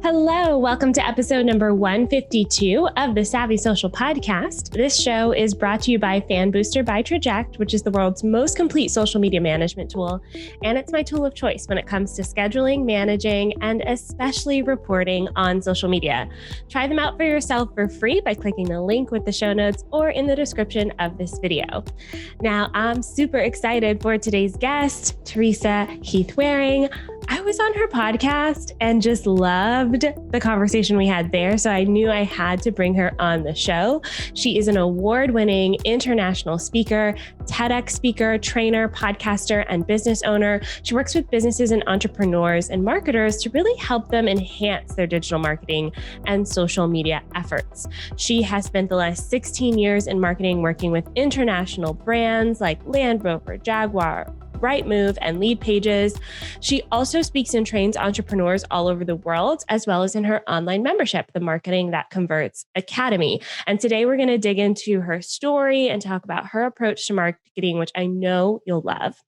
Hello, welcome to episode number 152 of the Savvy Social Podcast. This show is brought to you by Fan Booster by Traject, which is the world's most complete social media management tool. And it's my tool of choice when it comes to scheduling, managing, and especially reporting on social media. Try them out for yourself for free by clicking the link with the show notes or in the description of this video. Now, I'm super excited for today's guest, Teresa Heath-Wareing. I was on her podcast and just loved the conversation we had there. So I knew I had to bring her on the show. She is an award-winning international speaker, TEDx speaker, trainer, podcaster, and business owner. She works with businesses and entrepreneurs and marketers to really help them enhance their digital marketing and social media efforts. She has spent the last 16 years in marketing working with international brands like Land Rover, Jaguar, Rightmove, and Lead Pages. She also speaks and trains entrepreneurs all over the world, as well as in her online membership, the Marketing That Converts Academy. And today we're going to dig into her story and talk about her approach to marketing, which I know you'll love.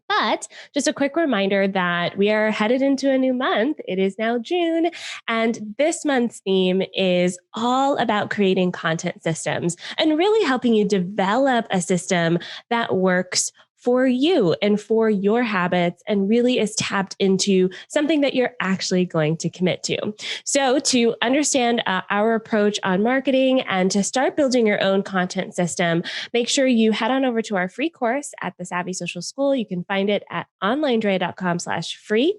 But just a quick reminder that we are headed into a new month. It is now June, and this month's theme is all about creating content systems and really helping you develop a system that works for you and for your habits and really is tapped into something that you're actually going to commit to. So to understand our approach on marketing and to start building your own content system, make sure you head on over to our free course at the Savvy Social School. You can find it at OnlineDrea.com/free,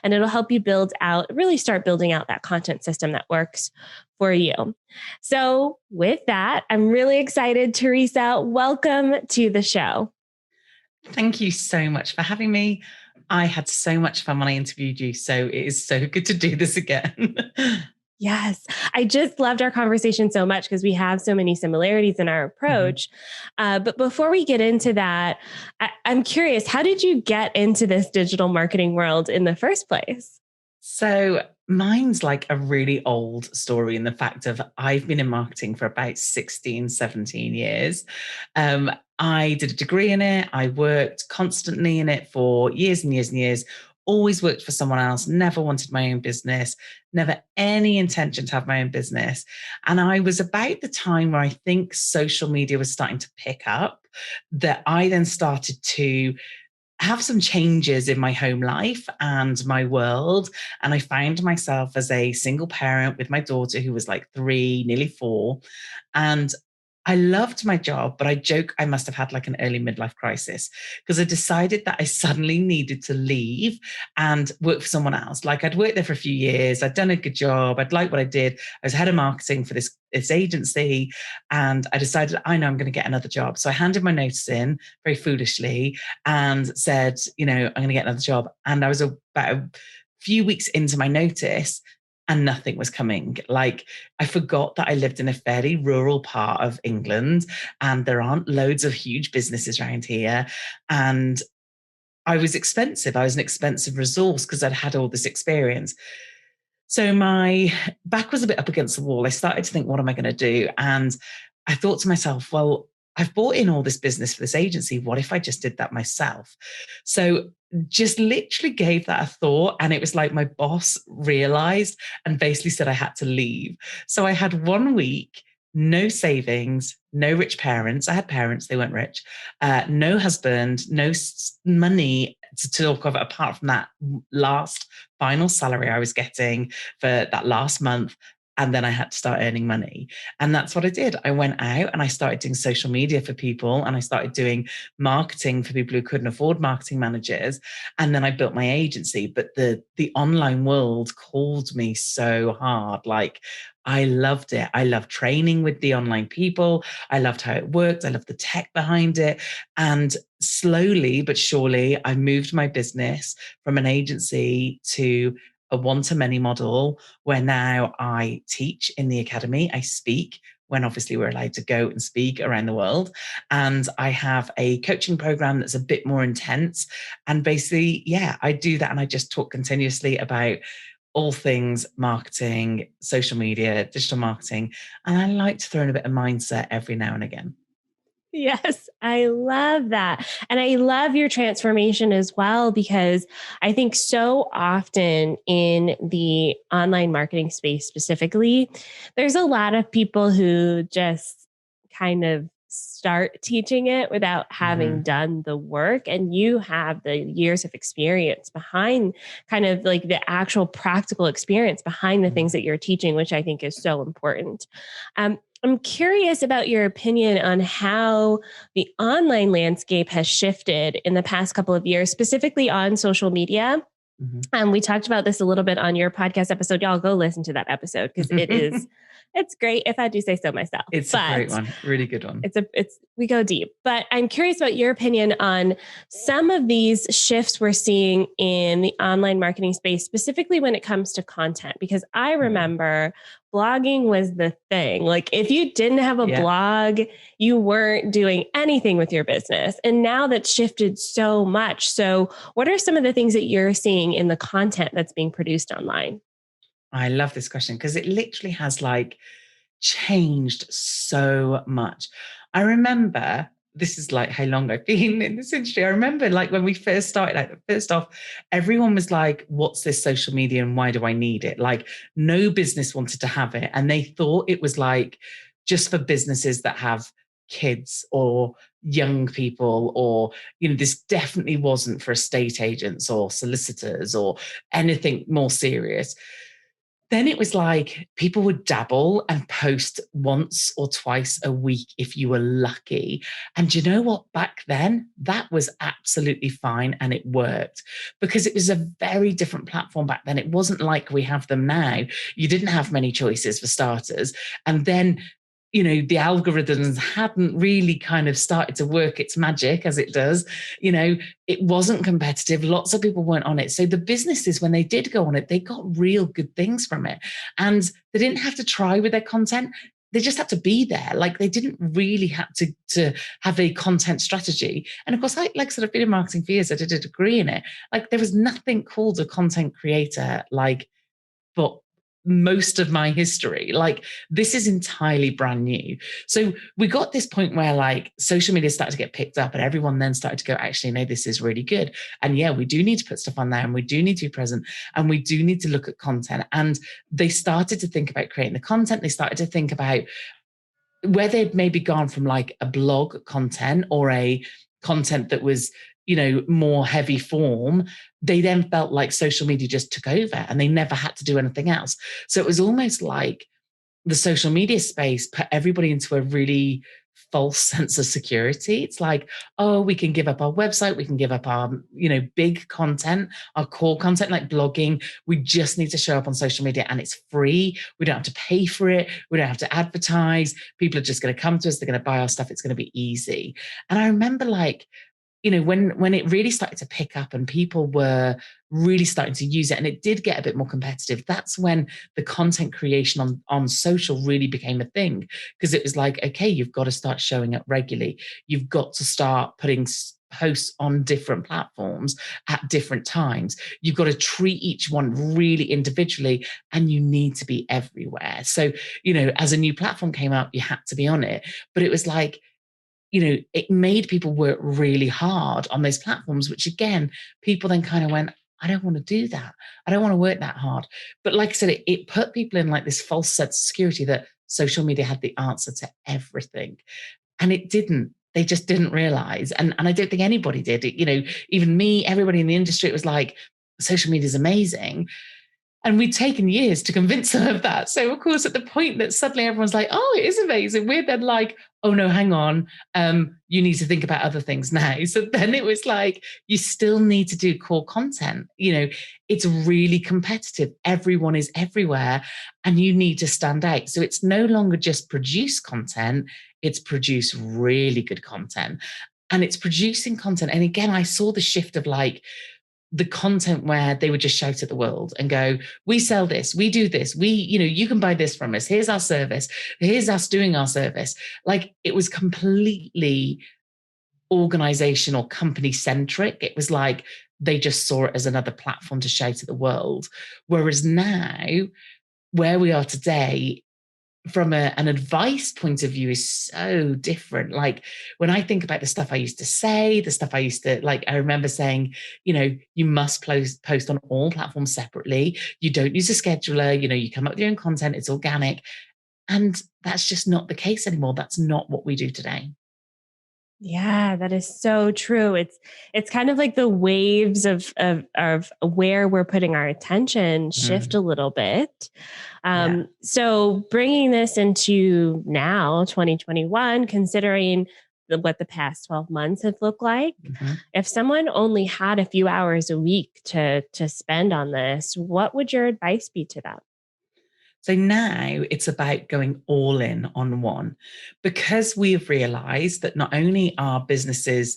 and it'll help you really start building out that content system that works for you. So with that, I'm really excited. Teresa, welcome to the show. Thank you so much for having me. I had so much fun when I interviewed you, so it is so good to do this again. Yes, I just loved our conversation so much because we have so many similarities in our approach. But before we get into that, I'm curious, how did you get into this digital marketing world in the first place? So mine's like a really old story in the fact of I've been in marketing for about 16, 17 years. I did a degree in it. I worked constantly in it for years and years and years, always worked for someone else, never wanted my own business, never any intention to have my own business. And I was about the time where I think social media was starting to pick up, that I then started to have some changes in my home life and my world. And I found myself as a single parent with my daughter who was like 3, nearly 4. And I loved my job, but I joke I must have had like an early midlife crisis because I decided that I suddenly needed to leave and work for someone else. Like I'd worked there for a few years. I'd done a good job. I'd liked what I did. I was head of marketing for this agency. And I decided, I know I'm going to get another job. So I handed my notice in very foolishly and said, I'm going to get another job. And I was about a few weeks into my notice and nothing was coming. Like I forgot that I lived in a fairly rural part of England and there aren't loads of huge businesses around here. And I was expensive. I was an expensive resource because I'd had all this experience. So my back was a bit up against the wall. I started to think, what am I going to do? And I thought to myself, well, I've bought in all this business for this agency. What if I just did that myself? So just literally gave that a thought. And it was like my boss realized and basically said I had to leave. So I had 1 week, no savings, no rich parents. I had parents, they weren't rich, no husband, no money to talk of apart from that last final salary I was getting for that last month. And then I had to start earning money. And that's what I did. I went out and I started doing social media for people and I started doing marketing for people who couldn't afford marketing managers. And then I built my agency. But the online world called me so hard. Like I loved it. I loved training with the online people. I loved how it worked. I loved the tech behind it. And slowly but surely, I moved my business from an agency to a one-to-many model where now I teach in the academy. I speak when obviously we're allowed to go and speak around the world. And I have a coaching program that's a bit more intense. And basically, I do that. And I just talk continuously about all things marketing, social media, digital marketing. And I like to throw in a bit of mindset every now and again. Yes, I love that. And I love your transformation as well, because I think so often in the online marketing space specifically, there's a lot of people who just kind of start teaching it without having Mhm. done the work. And you have the years of experience behind kind of like the actual practical experience behind the things Mhm. that you're teaching, which I think is so important. I'm curious about your opinion on how the online landscape has shifted in the past couple of years, specifically on social media. Mhm. We talked about this a little bit on your podcast episode. Y'all go listen to that episode because it's great if I do say so myself. It's a great But one, really good one. we go deep. But I'm curious about your opinion on some of these shifts we're seeing in the online marketing space, specifically when it comes to content, because I Yeah. remember blogging was the thing. Like if you didn't have a Yeah. blog, you weren't doing anything with your business. And now that's shifted so much. So what are some of the things that you're seeing in the content that's being produced online? I love this question because it literally has like changed so much. I remember this is like how long I've been in this industry. I remember like when we first started, like first off, everyone was like, what's this social media and why do I need it? Like no business wanted to have it. And they thought it was like just for businesses that have kids or young people, or this definitely wasn't for estate agents or solicitors or anything more serious. Then it was like people would dabble and post once or twice a week if you were lucky. And you know what? Back then, that was absolutely fine and it worked because it was a very different platform back then. It wasn't like we have them now. You didn't have many choices for starters. And then the algorithms hadn't really kind of started to work its magic as it does. It wasn't competitive. Lots of people weren't on it. So the businesses, when they did go on it, they got real good things from it. And they didn't have to try with their content. They just had to be there. Like they didn't really have to have a content strategy. And of course, like I said, I've been in marketing for years. I did a degree in it. Like there was nothing called a content creator, like, but most of my history. Like this is entirely brand new. So we got this point where like social media started to get picked up and everyone then started to go, actually, no, this is really good. And yeah, we do need to put stuff on there and we do need to be present and we do need to look at content. And they started to think about creating the content. They started to think about where they'd maybe gone from like a blog content or a content that was more heavy form. They then felt like social media just took over and they never had to do anything else. So it was almost like the social media space put everybody into a really false sense of security. It's like, oh, we can give up our website, we can give up our, big content, our core content like blogging. We just need to show up on social media and it's free. We don't have to pay for it. We don't have to advertise. People are just going to come to us. They're going to buy our stuff. It's going to be easy. And I remember like, when it really started to pick up and people were really starting to use it and it did get a bit more competitive, that's when the content creation on social really became a thing. Because it was like, okay, you've got to start showing up regularly. You've got to start putting posts on different platforms at different times. You've got to treat each one really individually and you need to be everywhere. So, as a new platform came out, you had to be on it. But it was like, it made people work really hard on those platforms, which again, people then kind of went, I don't want to do that. I don't want to work that hard. But like I said, it put people in like this false sense of security that social media had the answer to everything. And it didn't. They just didn't realize. And I don't think anybody did. Even me, everybody in the industry, it was like, social media is amazing. And we'd taken years to convince them of that. So, of course, at the point that suddenly everyone's like, oh, it is amazing, we're then like, oh, no, hang on. You need to think about other things now. So then it was like, you still need to do core content. It's really competitive. Everyone is everywhere and you need to stand out. So it's no longer just produce content, it's produce really good content. And it's producing content. And again, I saw the shift of like, the content where they would just shout at the world and go, we sell this, we do this, you can buy this from us. Here's our service. Here's us doing our service. Like it was completely organizational, company centric. It was like they just saw it as another platform to shout at the world. Whereas now, where we are today, from an advice point of view is so different. Like when I think about the stuff I used to say, the stuff I used to like, I remember saying, you must post on all platforms separately. You don't use a scheduler, you come up with your own content, it's organic. And that's just not the case anymore. That's not what we do today. Yeah, that is so true. It's kind of like the waves of where we're putting our attention shift a little bit. Yeah. So bringing this into now 2021, considering what the past 12 months have looked like, if someone only had a few hours a week to spend on this, what would your advice be to them? So now it's about going all in on one, because we have realized that not only are businesses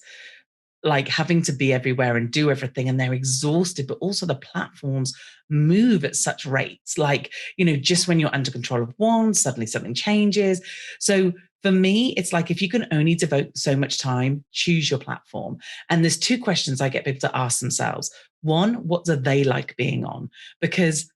like having to be everywhere and do everything and they're exhausted, but also the platforms move at such rates. Like, just when you're under control of one, suddenly something changes. So for me, it's like, if you can only devote so much time, choose your platform. And there's two questions I get people to ask themselves. One, what do they like being on? Because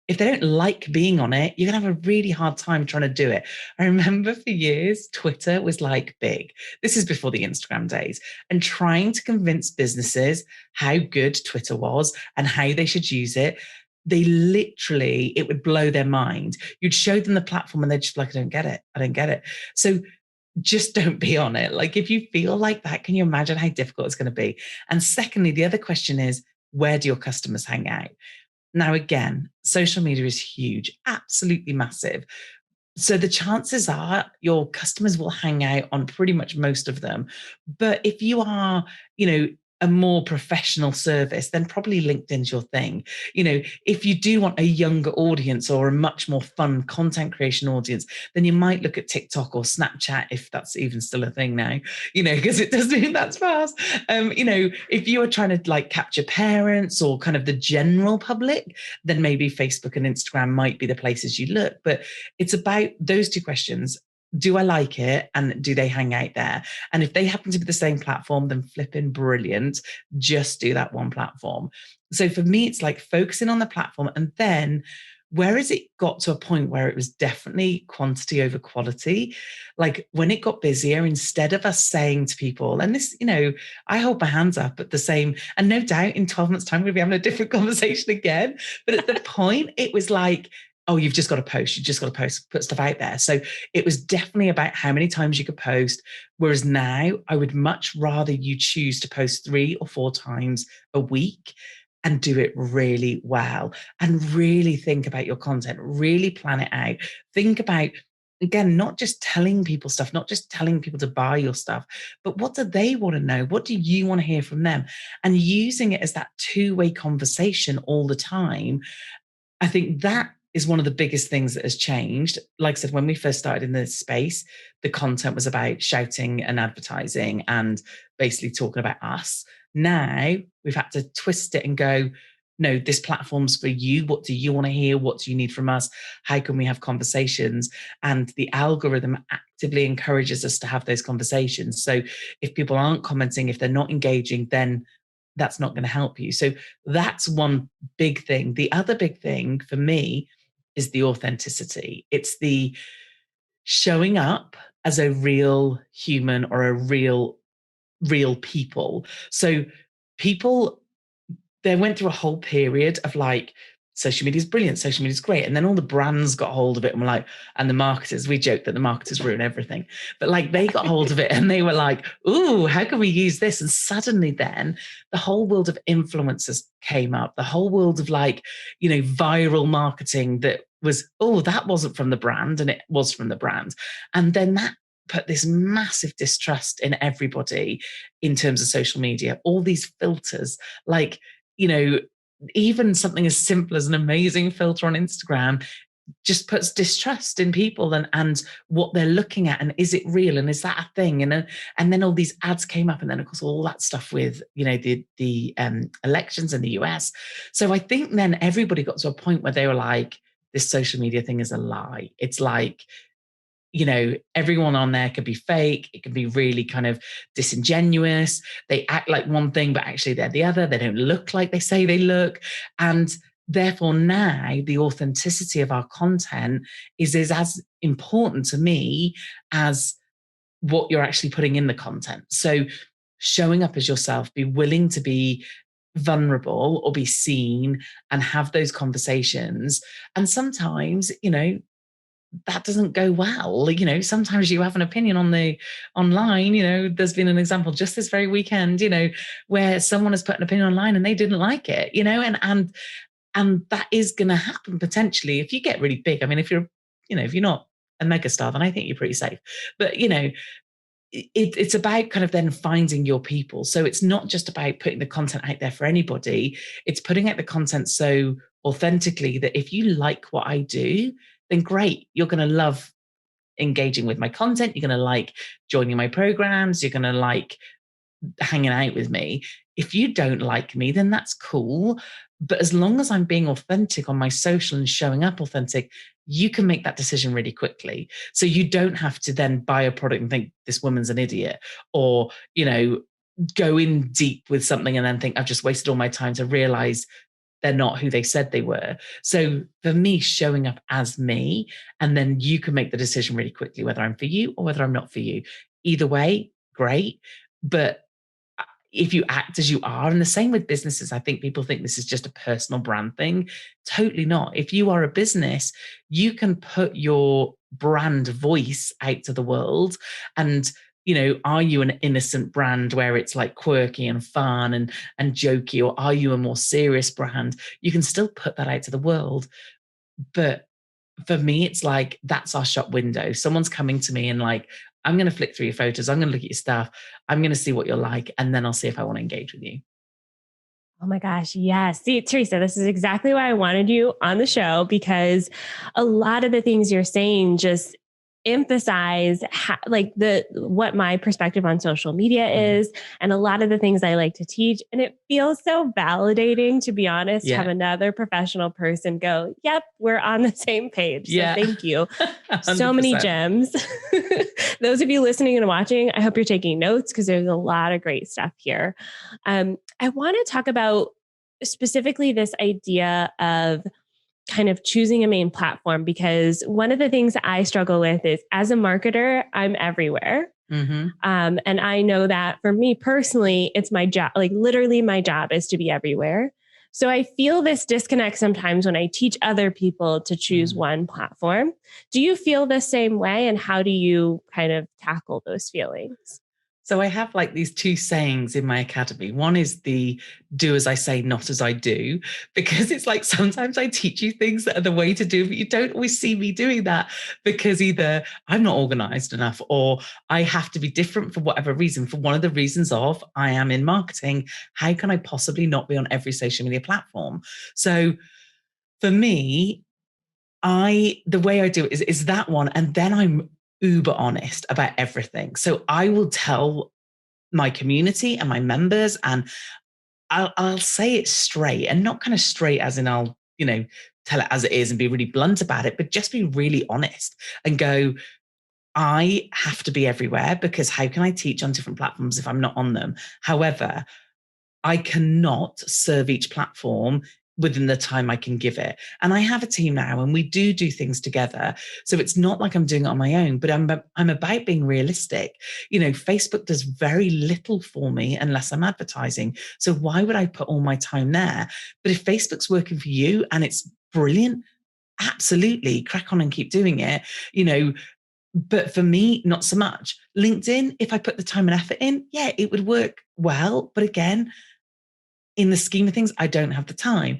if they don't like being on it, you're going to have a really hard time trying to do it. I remember for years, Twitter was like big. This is before the Instagram days, and trying to convince businesses how good Twitter was and how they should use it. They literally, it would blow their mind. You'd show them the platform and they'd just be like, I don't get it. I don't get it. So just don't be on it. Like, if you feel like that, can you imagine how difficult it's going to be? And secondly, the other question is, where do your customers hang out? Now, again, social media is huge, absolutely massive. So the chances are your customers will hang out on pretty much most of them. But if you are, a more professional service, then probably LinkedIn's your thing. If you do want a younger audience or a much more fun content creation audience, then you might look at TikTok or Snapchat, if that's even still a thing now, because it does move that fast. If you are trying to like capture parents or kind of the general public, then maybe Facebook and Instagram might be the places you look. But it's about those two questions. Do I like it? And do they hang out there? And if they happen to be the same platform, then flipping brilliant. Just do that one platform. So for me, it's like focusing on the platform. And then where has it got to a point where it was definitely quantity over quality? Like when it got busier, instead of us saying to people, and this, I hold my hands up at the same, and no doubt in 12 months' time, we'll be having a different conversation again. But at the point, it was like, oh, you've just got to post. You've just got to post, put stuff out there. So it was definitely about how many times you could post. Whereas now I would much rather you choose to post 3 or 4 times a week and do it really well and really think about your content, really plan it out. Think about, again, not just telling people stuff, not just telling people to buy your stuff, but what do they want to know? What do you want to hear from them? And using it as that two-way conversation all the time. I think that is one of the biggest things that has changed. Like I said, when we first started in this space, the content was about shouting and advertising and basically talking about us. Now we've had to twist it and go, no, this platform's for you. What do you want to hear? What do you need from us? How can we have conversations? And the algorithm actively encourages us to have those conversations. So if people aren't commenting, if they're not engaging, then that's not going to help you. So that's one big thing. The other big thing for me is the authenticity. It's the showing up as a real human or a real people. So people, they went through a whole period of like, social media is brilliant, social media is great. And then all the brands got hold of it and were like, and the marketers, we joke that the marketers ruin everything. But like they got hold of it and they were like, ooh, how can we use this? And suddenly then the whole world of influencers came up, the whole world of like, viral marketing that was, oh, that wasn't from the brand and it was from the brand. And then that put this massive distrust in everybody in terms of social media, all these filters, like, even something as simple as an amazing filter on Instagram just puts distrust in people and what they're looking at, and is it real, and is that a thing, and then all these ads came up, and then of course all that stuff with the elections in the US. So I think then everybody got to a point where they were like, this social media thing is a lie. It's like, everyone on there could be fake. It can be really kind of disingenuous. They act like one thing, but actually they're the other. They don't look like they say they look. And therefore now the authenticity of our content is as important to me as what you're actually putting in the content. So showing up as yourself, be willing to be vulnerable or be seen and have those conversations. And sometimes, that doesn't go well. Sometimes you have an opinion online. There's been an example just this very weekend, where someone has put an opinion online and they didn't like it, and that is going to happen potentially if you get really big. I mean, if you're not a megastar, then I think you're pretty safe. But it's about kind of then finding your people. So it's not just about putting the content out there for anybody. It's putting out the content so authentically that if you like what I do, then great, you're going to love engaging with my content. You're going to like joining my programs. You're going to like hanging out with me. If you don't like me, then that's cool. But as long as I'm being authentic on my social and showing up authentic, you can make that decision really quickly. So you don't have to then buy a product and think this woman's an idiot, or, go in deep with something and then think I've just wasted all my time to realize they're not who they said they were. So for me, showing up as me, and then you can make the decision really quickly, whether I'm for you or whether I'm not for you. Either way, great. But if you act as you are, and the same with businesses, I think people think this is just a personal brand thing. Totally not. If you are a business, you can put your brand voice out to the world. And, are you an innocent brand where it's like quirky and fun and jokey, or are you a more serious brand? You can still put that out to the world. But for me, it's like, that's our shop window. Someone's coming to me and like, I'm going to flick through your photos. I'm going to look at your stuff. I'm going to see what you're like. And then I'll see if I want to engage with you. Oh my gosh. Yes. See, Teresa, this is exactly why I wanted you on the show, because a lot of the things you're saying just emphasize what my perspective on social media is, and a lot of the things I like to teach. And it feels so validating, to be honest, to have another professional person go, yep, we're on the same page. So thank you. So many gems. Those of you listening and watching, I hope you're taking notes, because there's a lot of great stuff here. I want to talk about specifically this idea of kind of choosing a main platform, because one of the things that I struggle with is, as a marketer, I'm everywhere. And I know that for me personally, it's my job, like literally my job is to be everywhere. So I feel this disconnect sometimes when I teach other people to choose one platform. Do you feel the same way? And how do you kind of tackle those feelings? So I have like these two sayings in my academy. One is the do as I say, not as I do, because it's like sometimes I teach you things that are the way to do, but you don't always see me doing that, because either I'm not organized enough, or I have to be different for whatever reason. For one of the reasons of I am in marketing, how can I possibly not be on every social media platform? So for me, the way I do it is that one. And then I'm uber honest about everything. So I will tell my community and my members, and I'll say it straight, and not kind of straight as in I'll, tell it as it is and be really blunt about it, but just be really honest and go, I have to be everywhere, because how can I teach on different platforms if I'm not on them? However, I cannot serve each platform within the time I can give it. And I have a team now, and we do things together. So it's not like I'm doing it on my own, but I'm about being realistic. Facebook does very little for me unless I'm advertising. So why would I put all my time there? But if Facebook's working for you and it's brilliant, absolutely crack on and keep doing it. But for me, not so much. LinkedIn, if I put the time and effort in, yeah, it would work well. But again, in the scheme of things, I don't have the time.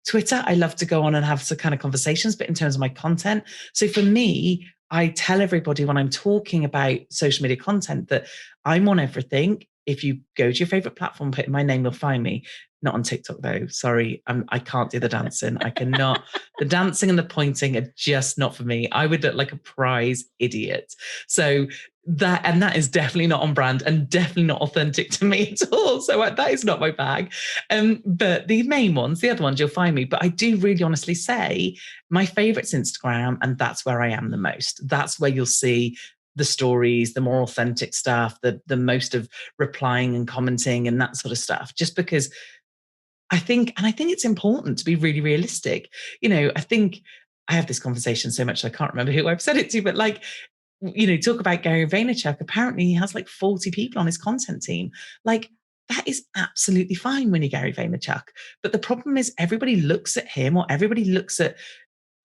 Twitter, I love to go on and have some kind of conversations, but in terms of my content. So for me, I tell everybody when I'm talking about social media content that I'm on everything. If you go to your favorite platform, put in my name, you'll find me. Not on TikTok though. Sorry, I can't do the dancing. I cannot. The dancing and the pointing are just not for me. I would look like a prize idiot. So that is definitely not on brand and definitely not authentic to me at all. So that is not my bag. But the main ones, the other ones, you'll find me. But I do really honestly say my favorite's Instagram, and that's where I am the most. That's where you'll see the stories, the more authentic stuff, the most of replying and commenting and that sort of stuff. Just because I think it's important to be really realistic. I think I have this conversation so much, I can't remember who I've said it to, but like, talk about Gary Vaynerchuk. Apparently he has like 40 people on his content team. Like, that is absolutely fine when you're Gary Vaynerchuk. But the problem is everybody looks at him, or everybody looks at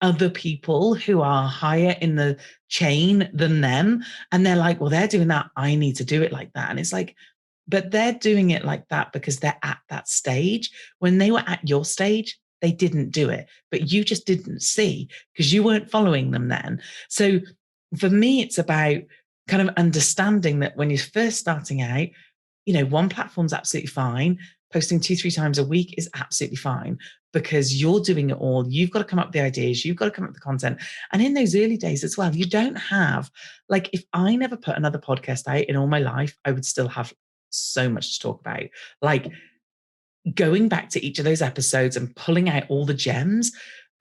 other people who are higher in the chain than them. And they're like, well, they're doing that, I need to do it like that. And it's like, but they're doing it like that because they're at that stage. When they were at your stage, they didn't do it, but you just didn't see because you weren't following them then. So for me, it's about kind of understanding that when you're first starting out, one platform's absolutely fine. Posting 2-3 times a week is absolutely fine because you're doing it all. You've got to come up with the ideas. You've got to come up with the content. And in those early days as well, you don't have, like, if I never put another podcast out in all my life, I would still have so much to talk about. Like, going back to each of those episodes and pulling out all the gems,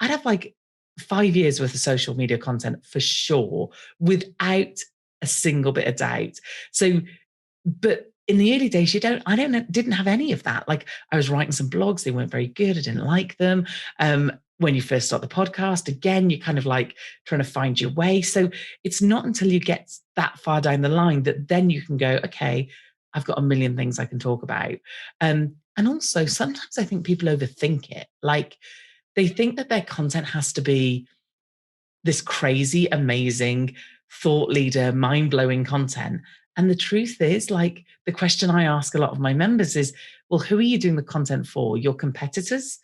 I'd have like 5 years worth of social media content for sure, without a single bit of doubt. So, but in the early days, didn't have any of that. Like, I was writing some blogs, they weren't very good, I didn't like them. When you first start the podcast, again, you're kind of like trying to find your way. So it's not until you get that far down the line that then you can go, okay, I've got a million things I can talk about. And also sometimes I think people overthink it. Like, they think that their content has to be this crazy, amazing, thought leader, mind-blowing content. And the truth is, like, the question I ask a lot of my members is, well, who are you doing the content for? Your competitors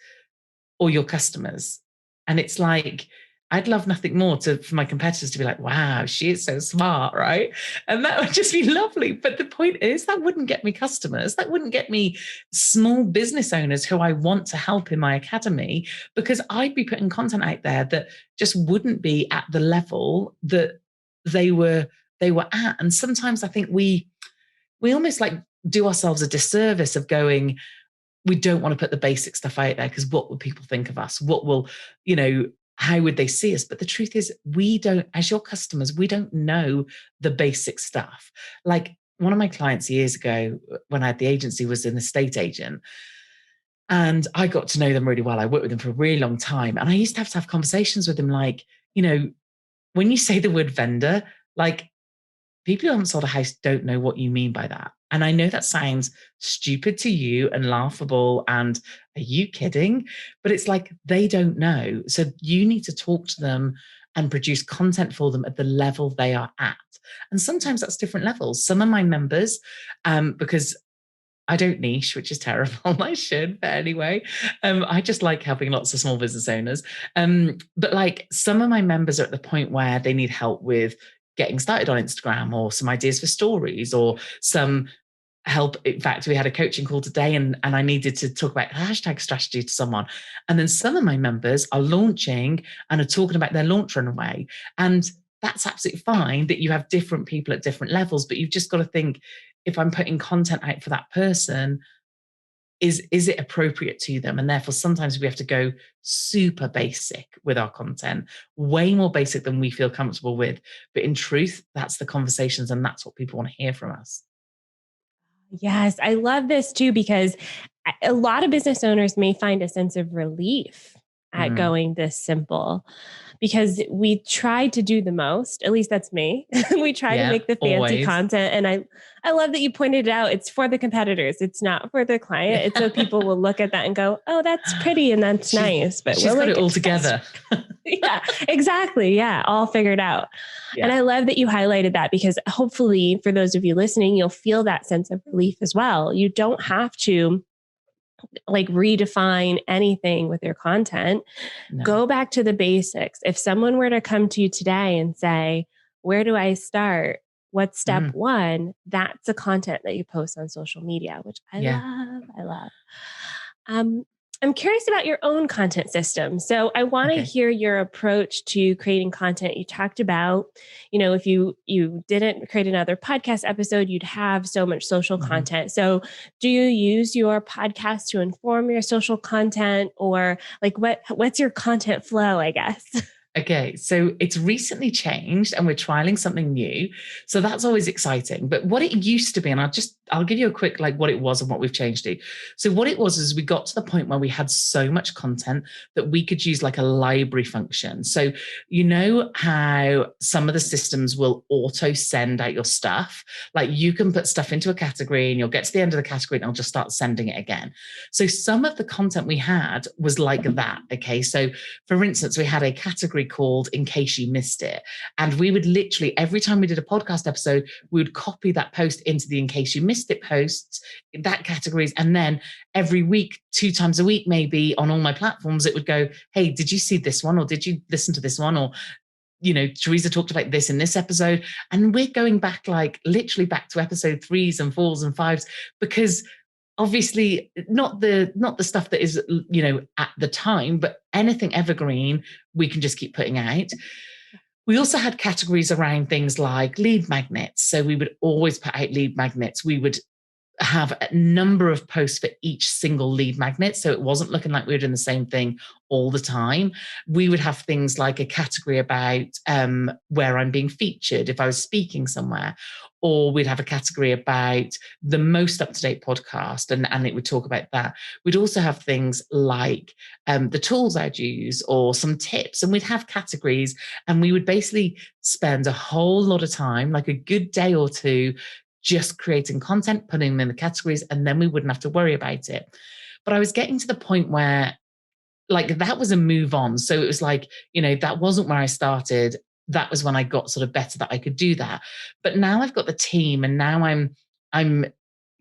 or your customers? And it's like, I'd love nothing more for my competitors to be like, wow, she is so smart, right? And that would just be lovely. But the point is, that wouldn't get me customers. That wouldn't get me small business owners who I want to help in my academy, because I'd be putting content out there that just wouldn't be at the level that they were at. And sometimes I think we almost like do ourselves a disservice of going, we don't want to put the basic stuff out there because what will people think of us? What will, how would they see us? But the truth is, we don't, as your customers, we don't know the basic stuff. Like, one of my clients years ago, when I had the agency, was an estate agent. And I got to know them really well. I worked with them for a really long time. And I used to have conversations with them like, when you say the word vendor, like, people who haven't sold a house don't know what you mean by that. And I know that sounds stupid to you and laughable and are you kidding? But it's like, they don't know. So you need to talk to them and produce content for them at the level they are at. And sometimes that's different levels. Some of my members, because I don't niche, which is terrible. I should, but anyway, I just like helping lots of small business owners. But like, some of my members are at the point where they need help with getting started on Instagram, or some ideas for stories, or some help. In fact, we had a coaching call today and I needed to talk about hashtag strategy to someone. And then some of my members are launching and are talking about their launch runway. And that's absolutely fine that you have different people at different levels, but you've just got to think, if I'm putting content out for that person, is it appropriate to them? And therefore, sometimes we have to go super basic with our content, way more basic than we feel comfortable with. But in truth, that's the conversations and that's what people want to hear from us. Yes, I love this too, because a lot of business owners may find a sense of relief at going this simple, because we try to do the most, at least that's me. We try to make the fancy content. And I love that you pointed it out. It's for the competitors. It's not for the client. It's so people will look at that and go, oh, that's pretty. And that's nice. But she's got it all together. Yeah, exactly. Yeah. All figured out. Yeah. And I love that you highlighted that, because hopefully for those of you listening, you'll feel that sense of relief as well. You don't have to like redefine anything with your content. No. Go back to the basics. If someone were to come to you today and say, where do I start? What's step one? That's the content that you post on social media, which I love. I'm curious about your own content system. So I want to hear your approach to creating content. You talked about, if you didn't create another podcast episode, you'd have so much social content. So do you use your podcast to inform your social content, or like what's your content flow, I guess? Okay, so it's recently changed and we're trialing something new. So that's always exciting. But what it used to be, and I'll give you a quick like what it was and what we've changed to. So what it was is we got to the point where we had so much content that we could use like a library function. So you know how some of the systems will auto send out your stuff? Like you can put stuff into a category and you'll get to the end of the category and it'll just start sending it again. So some of the content we had was like that. Okay. So for instance, we had a category called In Case You Missed It. And we would literally, every time we did a podcast episode, we would copy that post into the In Case You Missed It posts, that categories. And then every week, 2 times a week, maybe on all my platforms, it would go, hey, did you see this one? Or did you listen to this one? Or, you know, Teresa talked about this in this episode. And we're going back, like literally back to episode 3s and 4s and 5s, because obviously not the stuff that is, you know, at the time, but anything evergreen, we can just keep putting out. We also had categories around things like lead magnets. So we would always put out lead magnets. We would have a number of posts for each single lead magnet. So it wasn't looking like we were doing the same thing all the time. We would have things like a category about where I'm being featured, if I was speaking somewhere, or we'd have a category about the most up-to-date podcast, and it would talk about that. We'd also have things like the tools I'd use or some tips, and we'd have categories, and we would basically spend a whole lot of time, like a good day or two, just creating content, putting them in the categories, and then we wouldn't have to worry about it. But I was getting to the point where like that was a move on. So it was like, you know, that wasn't where I started. That was when I got sort of better that I could do that. But now I've got the team and now I'm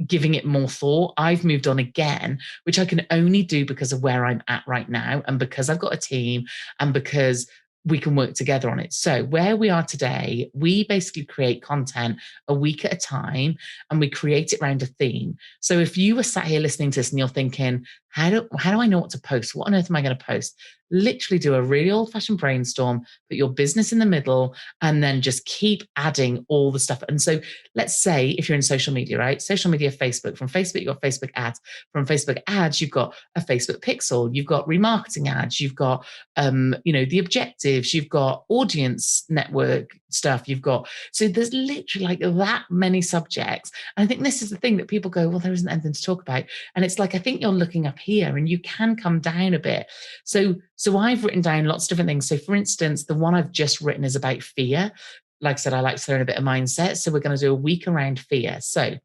giving it more thought. I've moved on again, which I can only do because of where I'm at right now and because I've got a team and because we can work together on it. So where we are today, we basically create content a week at a time and we create it around a theme. So if you were sat here listening to this and you're thinking, how do I know what to post? What on earth am I going to post? Literally do a really old-fashioned brainstorm, put your business in the middle, and then just keep adding all the stuff. And so let's say if you're in social media, right? Social media, Facebook. From Facebook, you've got Facebook ads. From Facebook ads, you've got a Facebook pixel. You've got remarketing ads. You've got, you know, the objectives. You've got audience network stuff. You've got, so there's literally like that many subjects. And I think this is the thing that people go, well, there isn't anything to talk about. And it's like, I think you're looking up here and you can come down a bit. So I've written down lots of different things. So for instance, the one I've just written is about fear. Like I said, I like to learn a bit of mindset. So we're going to do a week around fear. So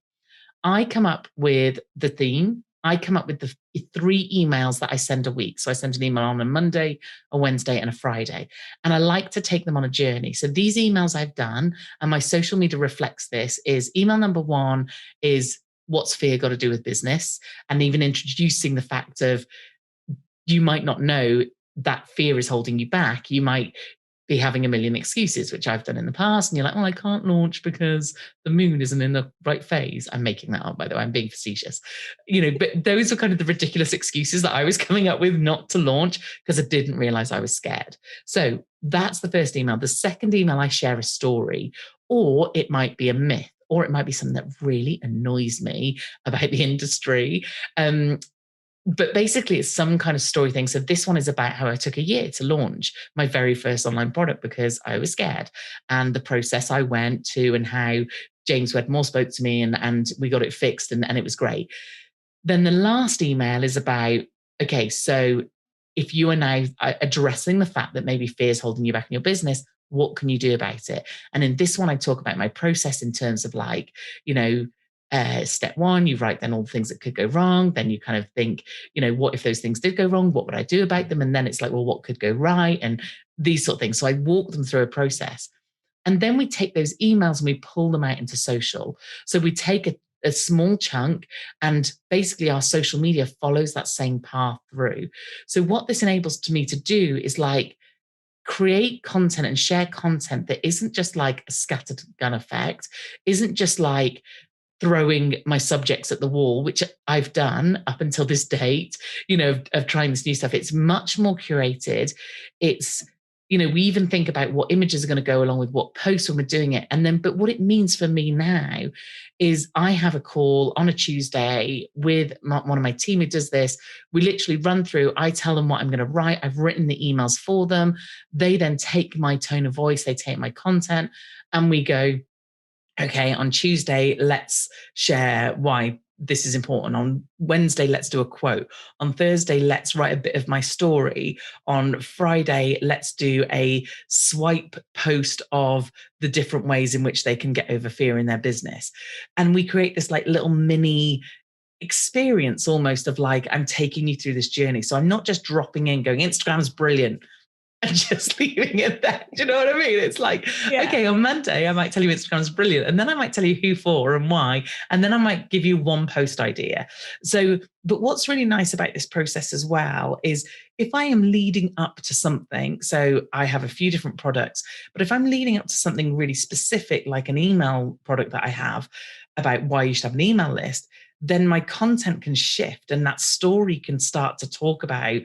I come up with the theme. I come up with the 3 emails that I send a week. So I send an email on a Monday, a Wednesday, and a Friday. And I like to take them on a journey. So these emails I've done, and my social media reflects this, is email number 1 is what's fear got to do with business? And even introducing the fact of you might not know that fear is holding you back. You might be having a million excuses, which I've done in the past. And you're like, well, I can't launch because the moon isn't in the right phase. I'm making that up, by the way. I'm being facetious. You know, but those are kind of the ridiculous excuses that I was coming up with not to launch because I didn't realize I was scared. So that's the first email. The second email, I share a story, or it might be a myth, or it might be something that really annoys me about the industry. But basically it's some kind of story thing. So this one is about how I took a year to launch my very first online product because I was scared, and the process I went to and how James Wedmore spoke to me and we got it fixed and it was great. Then the last email is about, okay, so if you are now addressing the fact that maybe fear is holding you back in your business, what can you do about it? And in this one, I talk about my process in terms of like, you know, step 1, you write down all the things that could go wrong. Then you kind of think, you know, what if those things did go wrong? What would I do about them? And then it's like, well, what could go right? And these sort of things. So I walk them through a process. And then we take those emails and we pull them out into social. So we take a small chunk, and basically our social media follows that same path through. So what this enables to me to do is like create content and share content that isn't just like a scattered gun effect, isn't just like throwing my subjects at the wall, which I've done up until this date, you know, of trying this new stuff. It's much more curated. It's we even think about what images are going to go along with what posts when we're doing it. And then, but what it means for me now is I have a call on a Tuesday with one of my team who does this. We literally run through, I tell them what I'm going to write. I've written the emails for them. They then take my tone of voice, they take my content, and we go, okay, on Tuesday, let's share why this is important. On Wednesday, let's do a quote. On Thursday, let's write a bit of my story. On Friday, let's do a swipe post of the different ways in which they can get over fear in their business. And we create this like little mini experience almost of like, I'm taking you through this journey. So I'm not just dropping in going, Instagram's brilliant, and just leaving it there. Do you know what I mean? It's like, okay, on Monday, I might tell you Instagram's brilliant. And then I might tell you who for and why. And then I might give you one post idea. So, but what's really nice about this process as well is if I am leading up to something, so I have a few different products, but if I'm leading up to something really specific, like an email product that I have about why you should have an email list, then my content can shift and that story can start to talk about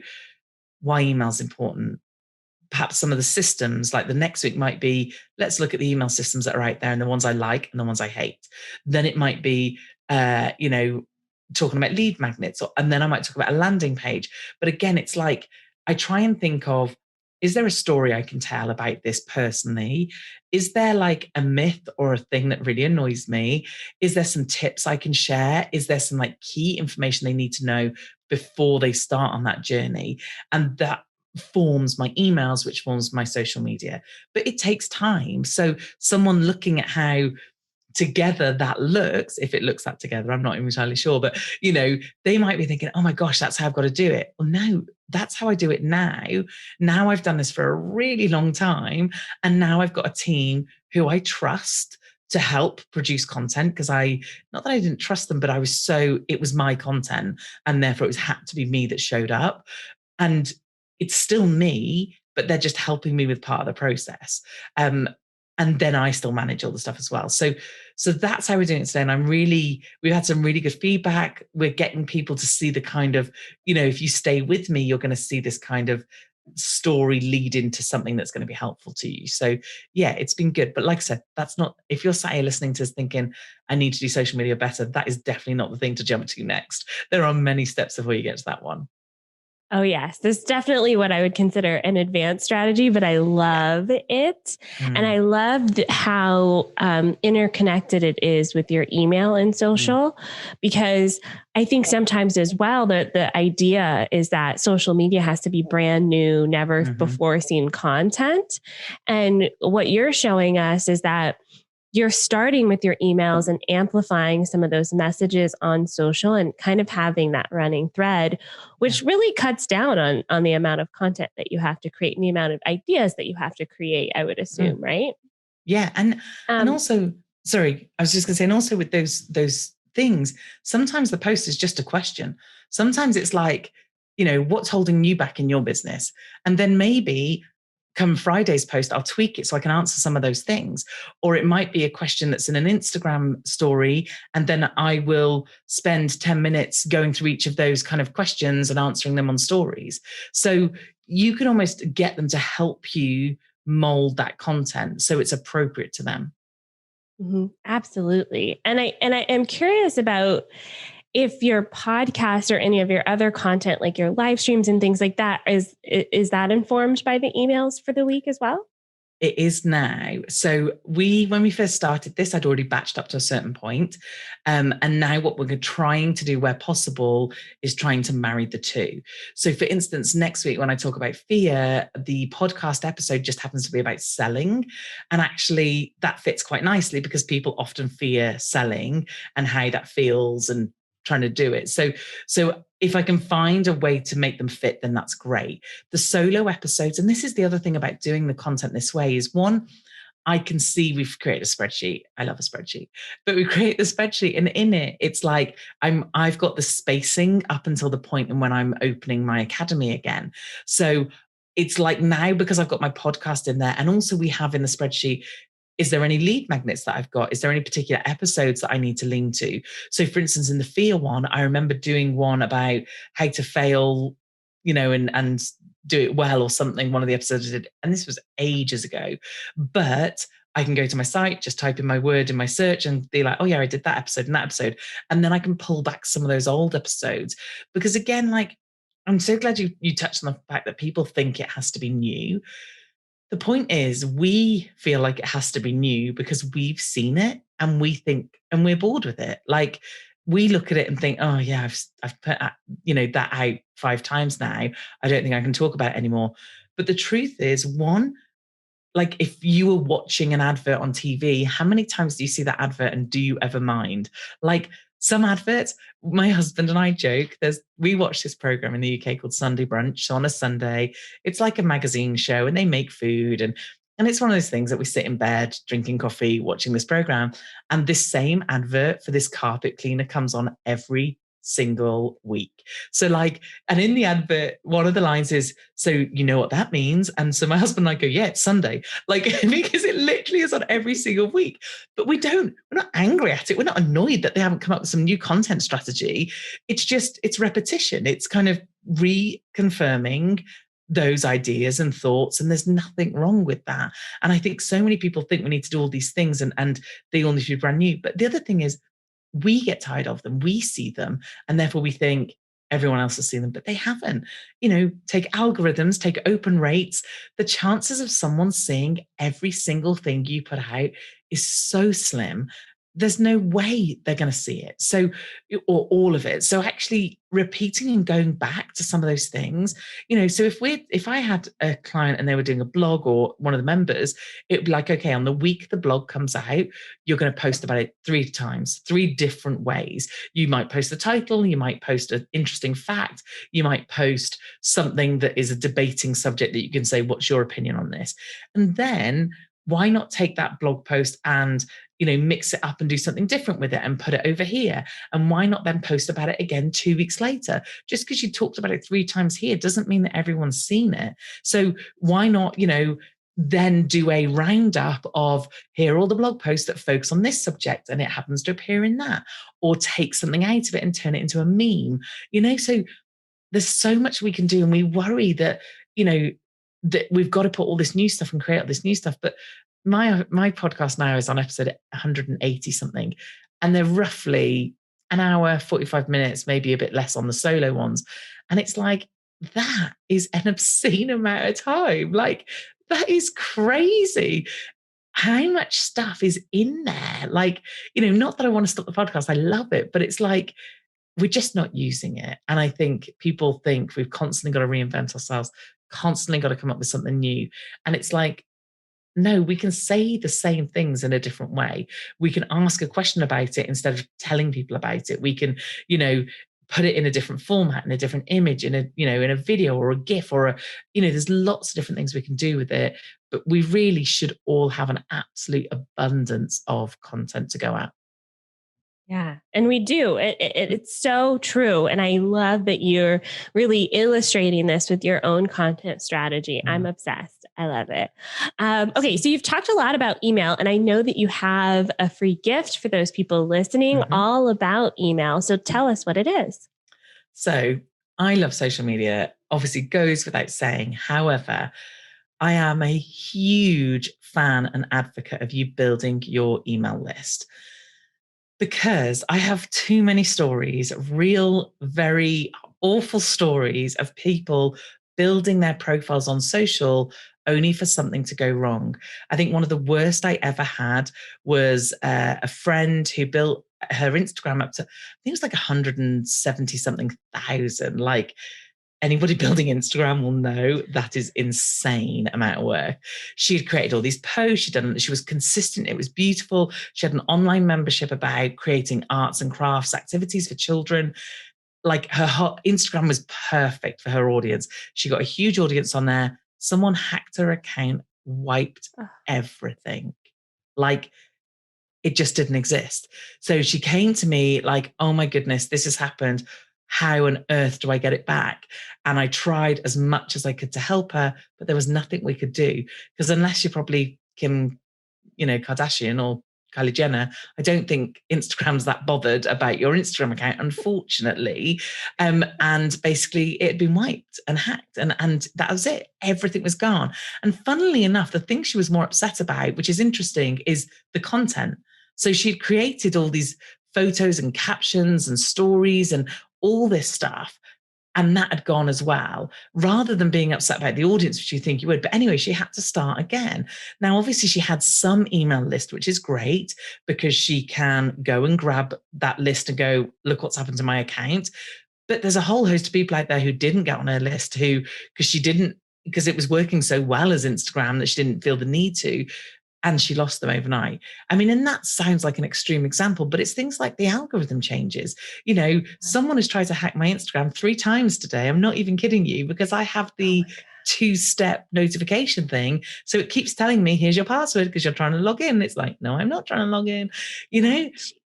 why email is important. Perhaps some of the systems, like the next week might be, let's look at the email systems that are out there and the ones I like and the ones I hate. Then it might be, talking about lead magnets, and then I might talk about a landing page. But again, it's like, I try and think of, is there a story I can tell about this personally? Is there like a myth or a thing that really annoys me? Is there some tips I can share? Is there some like key information they need to know before they start on that journey? And that forms my emails, which forms my social media. But it takes time. So someone looking at how together that looks, if it looks that together, I'm not entirely sure, but they might be thinking, oh my gosh, that's how I've got to do it. Well, no, that's how I do it now. Now I've done this for a really long time. And now I've got a team who I trust to help produce content, because not that I didn't trust them, but it was my content, and therefore it had to be me that showed up. And it's still me, but they're just helping me with part of the process. And then I still manage all the stuff as well. So that's how we're doing it today. And we've had some really good feedback. We're getting people to see the kind of, if you stay with me, you're going to see this kind of story lead into something that's going to be helpful to you. So yeah, it's been good. But like I said, that's not, if you're sat here listening to us thinking, I need to do social media better, that is definitely not the thing to jump to next. There are many steps before you get to that one. Oh, yes. This is definitely what I would consider an advanced strategy, but I love it. And I love how interconnected it is with your email and social, because I think sometimes as well that the idea is that social media has to be brand new, never before seen content. And what you're showing us is that you're starting with your emails and amplifying some of those messages on social and kind of having that running thread, which really cuts down on the amount of content that you have to create and the amount of ideas that you have to create, I would assume, right? Yeah. And also, sorry, I was just going to say, and also with those things, sometimes the post is just a question. Sometimes it's like, what's holding you back in your business? And then maybe come Friday's post, I'll tweak it so I can answer some of those things. Or it might be a question that's in an Instagram story, and then I will spend 10 minutes going through each of those kind of questions and answering them on stories. So you can almost get them to help you mold that content so it's appropriate to them. Absolutely. And I am curious about if your podcast or any of your other content, like your live streams and things like that, is that informed by the emails for the week as well? It is now. So when we first started this, I'd already batched up to a certain point. And now what we're trying to do where possible is trying to marry the two. So for instance, next week, when I talk about fear, the podcast episode just happens to be about selling. And actually that fits quite nicely because people often fear selling and how that feels and trying to do it. So if I can find a way to make them fit, then that's great. The solo episodes, and this is the other thing about doing the content this way, is one, I can see we've created a spreadsheet. I love a spreadsheet, but we create the spreadsheet, and in it, it's like I've got the spacing up until the point when I'm opening my academy again. So it's like now, because I've got my podcast in there, and also we have in the spreadsheet, is there any lead magnets that I've got? Is there any particular episodes that I need to lean to? So for instance, in the fear one, I remember doing one about how to fail, and do it well or something. One of the episodes I did, and this was ages ago, but I can go to my site, just type in my word in my search and be like, oh yeah, I did that episode and that episode. And then I can pull back some of those old episodes. Because again, like, I'm so glad you touched on the fact that people think it has to be new. The point is, we feel like it has to be new because we've seen it and we think, and we're bored with it. Like, we look at it and think, oh yeah, I've put that out 5 times now. I don't think I can talk about it anymore. But the truth is, one, like, if you were watching an advert on TV, how many times do you see that advert and do you ever mind? Like, some adverts, my husband and I joke, we watch this program in the UK called Sunday Brunch. So on a Sunday, it's like a magazine show and they make food, and it's one of those things that we sit in bed drinking coffee, watching this program. And this same advert for this carpet cleaner comes on every single week. So like, and in the advert, one of the lines is, so you know what that means? And so my husband and I go, yeah, it's Sunday. Like, because it literally is on every single week. But we're not angry at it. We're not annoyed that they haven't come up with some new content strategy. It's repetition. It's kind of reconfirming those ideas and thoughts. And there's nothing wrong with that. And I think so many people think we need to do all these things and they all need to be brand new. But the other thing is, we get tired of them, we see them, and therefore we think everyone else has seen them, but they haven't. Take algorithms, take open rates. The chances of someone seeing every single thing you put out is so slim. There's no way they're going to see it. So, or all of it. So actually repeating and going back to some of those things, so if I had a client and they were doing a blog or one of the members, it'd be like, okay, on the week the blog comes out, you're going to post about it 3 times, 3 different ways. You might post the title, you might post an interesting fact, you might post something that is a debating subject that you can say, what's your opinion on this? And then why not take that blog post and mix it up and do something different with it and put it over here? And why not then post about it again 2 weeks later? Just because you talked about it 3 times here doesn't mean that everyone's seen it. So why not, then do a roundup of, here are all the blog posts that focus on this subject and it happens to appear in that, or take something out of it and turn it into a meme, so there's so much we can do. And we worry that, that we've got to put all this new stuff and create all this new stuff. But my podcast now is on episode 180 something, and they're roughly an hour, 45 minutes, maybe a bit less on the solo ones. And it's like, that is an obscene amount of time. Like, that is crazy. How much stuff is in there? Like, not that I want to stop the podcast. I love it, but it's like, we're just not using it. And I think people think we've constantly got to reinvent ourselves, constantly got to come up with something new. And it's like, no, we can say the same things in a different way. We can ask a question about it instead of telling people about it. We can, put it in a different format, in a different image, in a video or a GIF or there's lots of different things we can do with it. But we really should all have an absolute abundance of content to go at. Yeah. And we do. It's so true. And I love that you're really illustrating this with your own content strategy. I'm obsessed. I love it. Okay. So you've talked a lot about email, and I know that you have a free gift for those people listening all about email. So tell us what it is. So I love social media, obviously goes without saying. However, I am a huge fan and advocate of you building your email list, because I have too many stories, real, very awful stories of people building their profiles on social only for something to go wrong. I think one of the worst I ever had was a friend who built her Instagram up to, I think it was like 170 something thousand. Like, anybody building Instagram will know that is insane amount of work. She had created all these posts. She was consistent. It was beautiful. She had an online membership about creating arts and crafts activities for children. Like, her Instagram was perfect for her audience. She got a huge audience on there. Someone hacked her account, wiped everything. Like, it just didn't exist. So she came to me like, oh my goodness, this has happened. How on earth do I get it back? And I tried as much as I could to help her, but there was nothing we could do, because unless you're probably Kim, Kardashian or Kylie Jenner, I don't think Instagram's that bothered about your Instagram account, unfortunately. And basically it had been wiped and hacked, and that was it. Everything was gone. And funnily enough, the thing she was more upset about, which is interesting, is the content. So she'd created all these photos and captions and stories and all this stuff, and that had gone as well, rather than being upset about the audience, which you think you would. But anyway, she had to start again. Now, obviously, she had some email list, which is great because she can go and grab that list and go, look what's happened to my account. But there's a whole host of people out there who didn't get on her list, because it was working so well as Instagram that she didn't feel the need to. And she lost them overnight. I mean, and that sounds like an extreme example, but it's things like the algorithm changes. Someone has tried to hack my Instagram 3 times today. I'm not even kidding you, because I have the 2-step notification thing. So it keeps telling me, here's your password because you're trying to log in. It's like, no, I'm not trying to log in,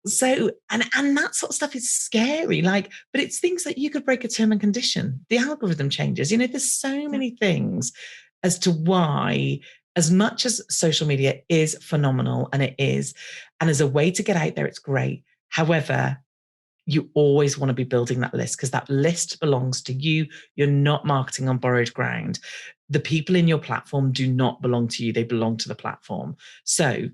So, and that sort of stuff is scary. But it's things that you could break a term and condition. The algorithm changes. There's so many things as to why, as much as social media is phenomenal, and it is, and as a way to get out there, it's great. However, you always want to be building that list, because that list belongs to you. You're not marketing on borrowed ground. The people in your platform do not belong to you. They belong to the platform. So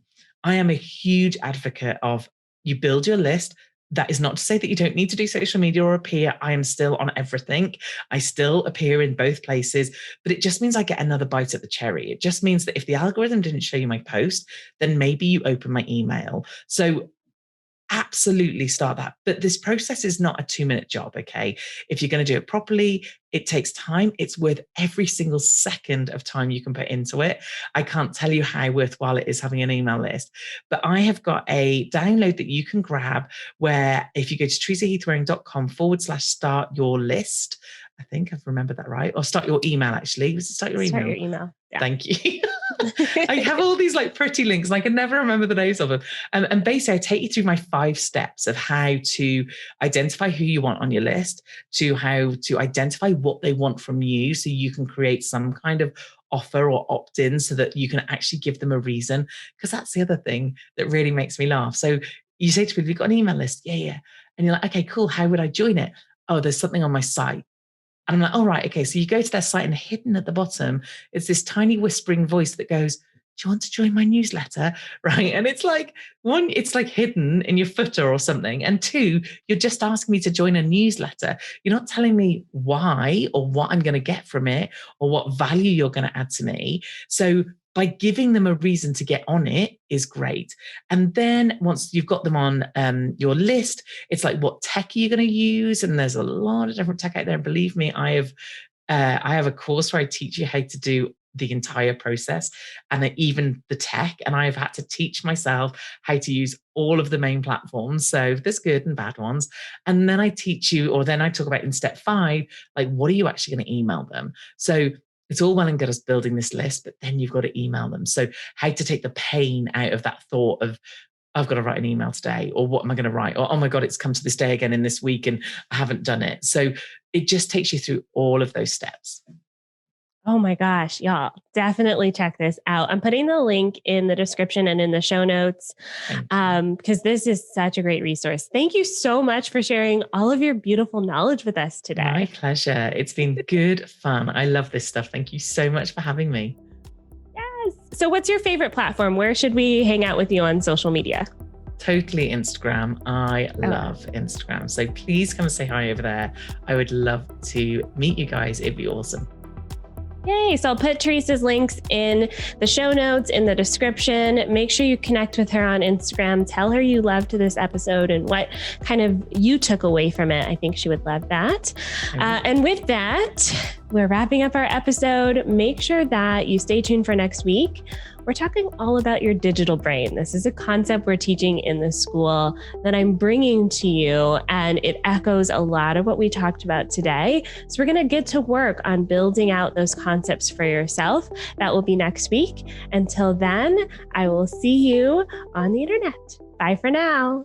I am a huge advocate of, you build your list. That is not to say that you don't need to do social media or appear. I am still on everything. I still appear in both places, but it just means I get another bite at the cherry. It just means that if the algorithm didn't show you my post, then maybe you open my email. So absolutely start that. But this process is not a 2-minute job, okay? If you're going to do it properly, it takes time. It's worth every single second of time you can put into it. I can't tell you how worthwhile it is having an email list. But I have got a download that you can grab, where if you go to teresaheathwareing.com/start your list, I think I've remembered that right, or start your email, actually. Was it start your email? Start your email. Yeah. Thank you. I have all these pretty links, and I can never remember the names of them. And basically, I take you through my 5 steps of how to identify who you want on your list, to how to identify what they want from you, so you can create some kind of offer or opt-in, so that you can actually give them a reason. Because that's the other thing that really makes me laugh. So you say to people, you've got an email list? Yeah. And you're like, okay, cool. How would I join it? Oh, there's something on my site. And I'm like, all right, okay. So you go to their site, and hidden at the bottom, it's this tiny whispering voice that goes, do you want to join my newsletter? Right. And it's like, 1, it's like hidden in your footer or something. And 2, you're just asking me to join a newsletter. You're not telling me why or what I'm going to get from it or what value you're going to add to me. So by giving them a reason to get on it is great. And then once you've got them on your list, it's like, what tech are you going to use? And there's a lot of different tech out there. Believe me, I have a course where I teach you how to do the entire process, and even the tech. And I've had to teach myself how to use all of the main platforms. So there's good and bad ones. And then I teach you, or then I talk about in step 5, what are you actually going to email them? So it's all well and good us building this list, but then you've got to email them. So how to take the pain out of that thought of, I've got to write an email today, or what am I going to write? Or, oh my God, it's come to this day again in this week and I haven't done it. So it just takes you through all of those steps. Oh my gosh, y'all, definitely check this out. I'm putting the link in the description and in the show notes, because this is such a great resource. Thank you so much for sharing all of your beautiful knowledge with us today. My pleasure. It's been good fun. I love this stuff. Thank you so much for having me. Yes. So what's your favorite platform? Where should we hang out with you on social media? Totally Instagram. I love Instagram. So please come and say hi over there. I would love to meet you guys. It'd be awesome. Yay. So I'll put Teresa's links in the show notes, in the description. Make sure you connect with her on Instagram. Tell her you loved this episode and what kind of you took away from it. I think she would love that. And with that, we're wrapping up our episode. Make sure that you stay tuned for next week. We're talking all about your digital brain. This is a concept we're teaching in the school that I'm bringing to you, and it echoes a lot of what we talked about today. So we're going to get to work on building out those concepts for yourself. That will be next week. Until then, I will see you on the internet. Bye for now.